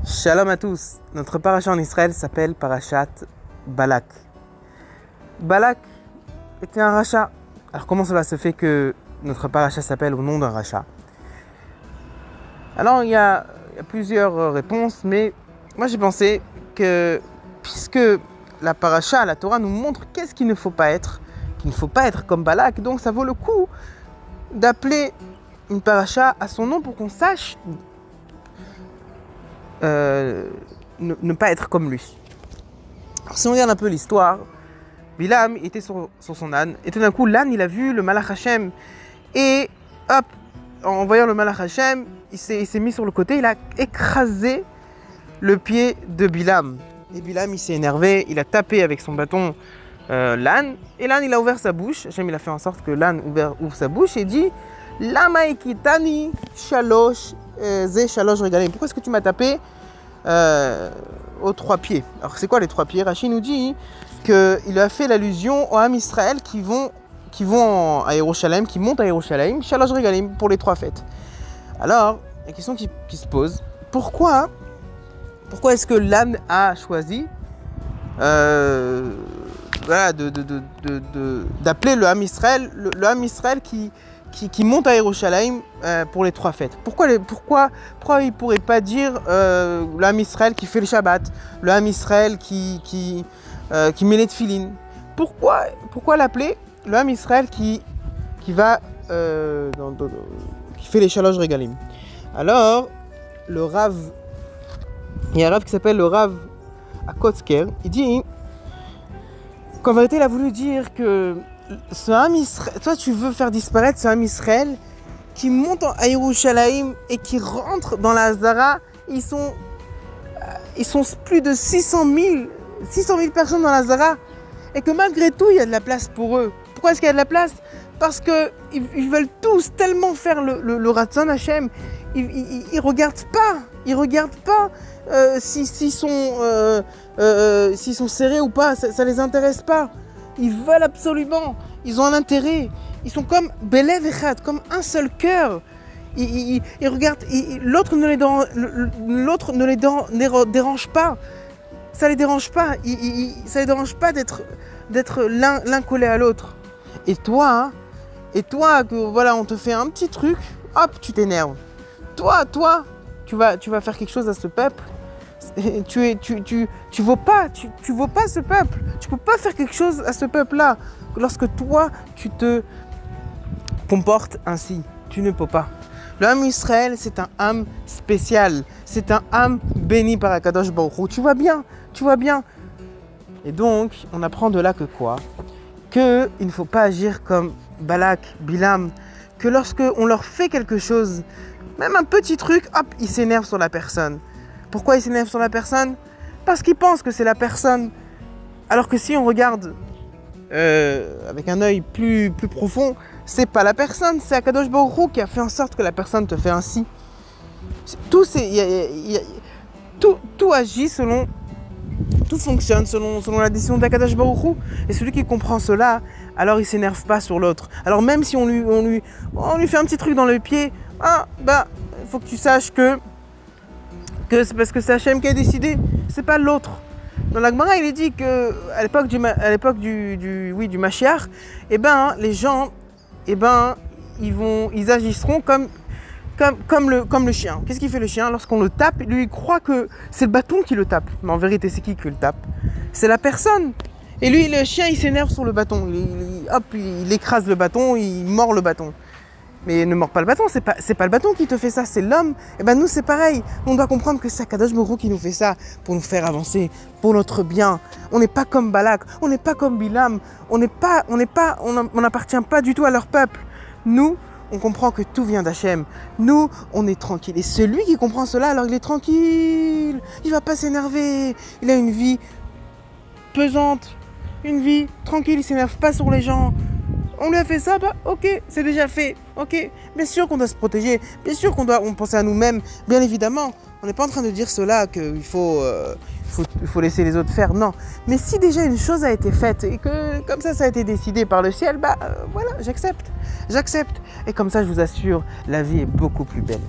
Shalom à tous. Notre paracha en Israël s'appelle Parashat Balak. Balak était un rachat. Alors comment cela se fait que notre paracha s'appelle au nom d'un rachat? Alors il y a plusieurs réponses, mais moi j'ai pensé que puisque la paracha, la Torah nous montre qu'est-ce qu'il ne faut pas être, qu'il ne faut pas être comme Balak, donc ça vaut le coup d'appeler une paracha à son nom pour qu'on sache ne pas être comme lui. Alors, si on regarde un peu l'histoire, Bilam était sur son âne, et tout d'un coup l'âne il a vu le Malach Hashem, et hop, en voyant le Malach Hashem, il s'est mis sur le côté, il a écrasé le pied de Bilam. Et Bilam il s'est énervé, il a tapé avec son bâton l'âne, et l'âne il a ouvert sa bouche. Hashem il a fait en sorte que l'âne ouvre sa bouche et dit Lama ikitani shalosh ze shalosh regalim. Pourquoi est-ce que tu m'as tapé aux 3 pieds? Alors c'est quoi les 3 pieds? Rashi nous dit qu'il a fait l'allusion aux Ham Israël qui vont à Yerushalayim, qui montent à Yerushalayim, shalosh regalim, pour les 3 fêtes. Alors, la question qui se pose, pourquoi est-ce que l'âne a choisi d'appeler le Ham Israël, le Ham Israël qui monte à Yerushalayim pour les 3 fêtes? Pourquoi il ne pourrait pas dire le Ham Israël qui fait le Shabbat, le Ham Israël qui met les tefilines? Pourquoi l'appeler le Ham Israël qui fait les shalosh regalim? Alors, il y a un Rav qui s'appelle le Rav Akotzker, il dit qu'en vérité il a voulu dire que ce Ham Israël, toi tu veux faire disparaître ce Ham Israël qui monte à Yerushalayim et qui rentre dans la Hazara. Ils sont plus de 600 000 personnes dans la Hazara, et que malgré tout il y a de la place pour eux. Pourquoi est-ce qu'il y a de la place? Parce qu'ils veulent tous tellement faire le Ratzon Hashem. Ils regardent pas s'ils sont serrés ou pas, ça les intéresse pas. Ils veulent absolument, ils ont un intérêt. Ils sont comme Belev Echad, comme un seul cœur. Ils regardent, l'autre ne les dérange pas. Ça les dérange pas. Ça les dérange pas d'être l'un collé à l'autre. Et toi, que voilà, on te fait un petit truc, hop, tu t'énerves. Toi, tu vas faire quelque chose à ce peuple. Tu vaux pas ce peuple. Tu peux pas faire quelque chose à ce peuple-là. Lorsque toi, tu te comportes ainsi, tu ne peux pas. Le Ham Israël, c'est un Ham spécial. C'est un Ham béni par Akadosh Baruch Hu. Tu vois bien. Et donc, on apprend de là que quoi? Qu'il ne faut pas agir comme Balak, Bilam. Que lorsque on leur fait quelque chose, même un petit truc, hop, ils s'énervent sur la personne. Pourquoi ils s'énervent sur la personne? Parce qu'ils pensent que c'est la personne. Alors que si on regarde avec un œil plus profond, c'est pas la personne, c'est Akadosh Baruch Hu qui a fait en sorte que la personne te fait ainsi. Tout agit tout fonctionne selon la décision d'Akadosh Baruch Hu. Et celui qui comprend cela, alors il s'énerve pas sur l'autre. Alors même si on lui fait un petit truc dans le pied, il faut que tu saches que c'est parce que c'est Hachem qui a décidé, c'est pas l'autre. Dans la Gemara, il est dit que à l'époque du Mashiach, les gens, ils agiront comme le chien. Qu'est-ce qu'il fait le chien? Lorsqu'on le tape, lui il croit que c'est le bâton qui le tape. Mais en vérité, c'est qui le tape? C'est la personne. Et lui, le chien, il s'énerve sur le bâton. Il écrase le bâton, il mord le bâton. Mais ne mords pas le bâton, c'est pas le bâton qui te fait ça, c'est l'homme. Et nous c'est pareil. On doit comprendre que c'est Akadosh Baruch Hu qui nous fait ça pour nous faire avancer, pour notre bien. On n'est pas comme Balak, on n'est pas comme Bilam, on n'appartient pas du tout à leur peuple. Nous, on comprend que tout vient d'Hachem. Nous, on est tranquille. Et celui qui comprend cela, alors il est tranquille. Il va pas s'énerver. Il a une vie pesante, une vie tranquille. Il s'énerve pas sur les gens. On lui a fait ça, ok, c'est déjà fait, ok. Bien sûr qu'on doit se protéger, bien sûr qu'on doit penser à nous-mêmes, bien évidemment. On n'est pas en train de dire cela qu'il faut laisser les autres faire, non. Mais si déjà une chose a été faite et que comme ça a été décidé par le ciel, voilà, j'accepte. Et comme ça, je vous assure, la vie est beaucoup plus belle.